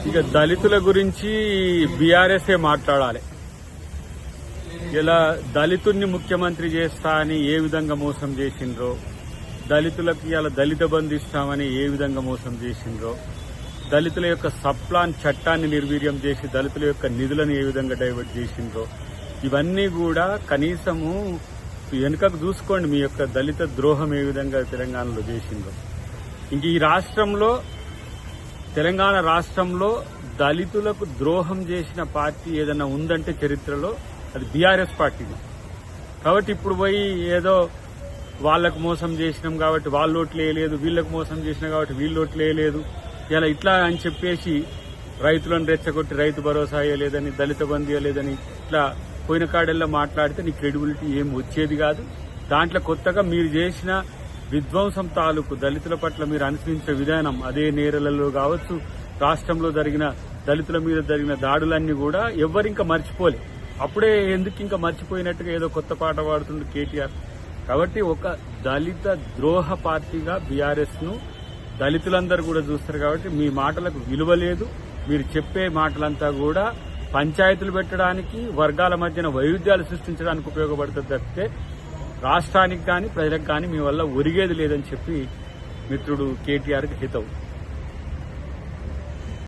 ఇక దళితుల గురించి బీఆర్ఎస్ఏ మాట్లాడాలి. ఇలా దళితుడిని ముఖ్యమంత్రి చేస్తా అని ఏ విధంగా మోసం చేసిండ్రో, దళితులకు ఇలా దళిత బంధు ఇస్తామని ఏ విధంగా మోసం చేసిండ్రో, దళితుల యొక్క సబ్ప్లాన్ చట్టాన్ని నిర్వీర్యం చేసి దళితుల యొక్క నిధులను ఏ విధంగా డైవర్ట్ చేసిండ్రో, ఇవన్నీ కూడా కనీసము వెనుకకు చూసుకోండి. మీ యొక్క దళిత ద్రోహం ఏ విధంగా తెలంగాణలో చేసిండ్రో. ఇంక ఈ రాష్ట్రంలో, తెలంగాణ రాష్ట్రంలో దళితులకు ద్రోహం చేసిన పార్టీ ఏదైనా ఉందంటే చరిత్రలో అది బీఆర్ఎస్ పార్టీ. కాబట్టి ఇప్పుడు పోయి ఏదో వాళ్లకు మోసం చేసినాం కాబట్టి వాళ్ళు ఓట్లు వేయలేదు, వీళ్లకు మోసం చేసినాం కాబట్టి వీళ్ళు ఓట్లు వేయలేదు, ఇలా ఇట్లా అని చెప్పేసి రైతులను రెచ్చగొట్టి రైతు భరోసా ఇవ్వలేదని, దళిత బంధు ఇవ్వలేదని ఇట్లా పోయిన కాడల్లో మాట్లాడితే నీ క్రెడిబిలిటీ ఏం వచ్చేది కాదు. దాంట్లో కొత్తగా మీరు చేసిన విధ్వంసం తాలూకు దళితుల పట్ల మీరు అనుసరించే విధానం, అదే నేరలలో కావచ్చు, రాష్ట్రంలో జరిగిన దళితుల మీద జరిగిన దాడులన్నీ కూడా ఎవరింకా మర్చిపోలే. అప్పుడే ఎందుకు ఇంకా మర్చిపోయినట్టుగా ఏదో కొత్త పాట పాడుతుంది కేటీఆర్. కాబట్టి ఒక దళిత ద్రోహ పార్టీగా బీఆర్ఎస్ ను దళితులందరూ కూడా చూస్తారు. కాబట్టి మీ మాటలకు విలువ లేదు. మీరు చెప్పే మాటలంతా కూడా పంచాయతీలు పెట్టడానికి, వర్గాల మధ్యన వైరుధ్యాలు సృష్టించడానికి ఉపయోగపడుతుంది తప్పితే రాష్ట్రానికి కానీ ప్రజలకు కానీ మీ వల్ల ఒరిగేది లేదని చెప్పి మిత్రుడు కేటీఆర్కి హితవు.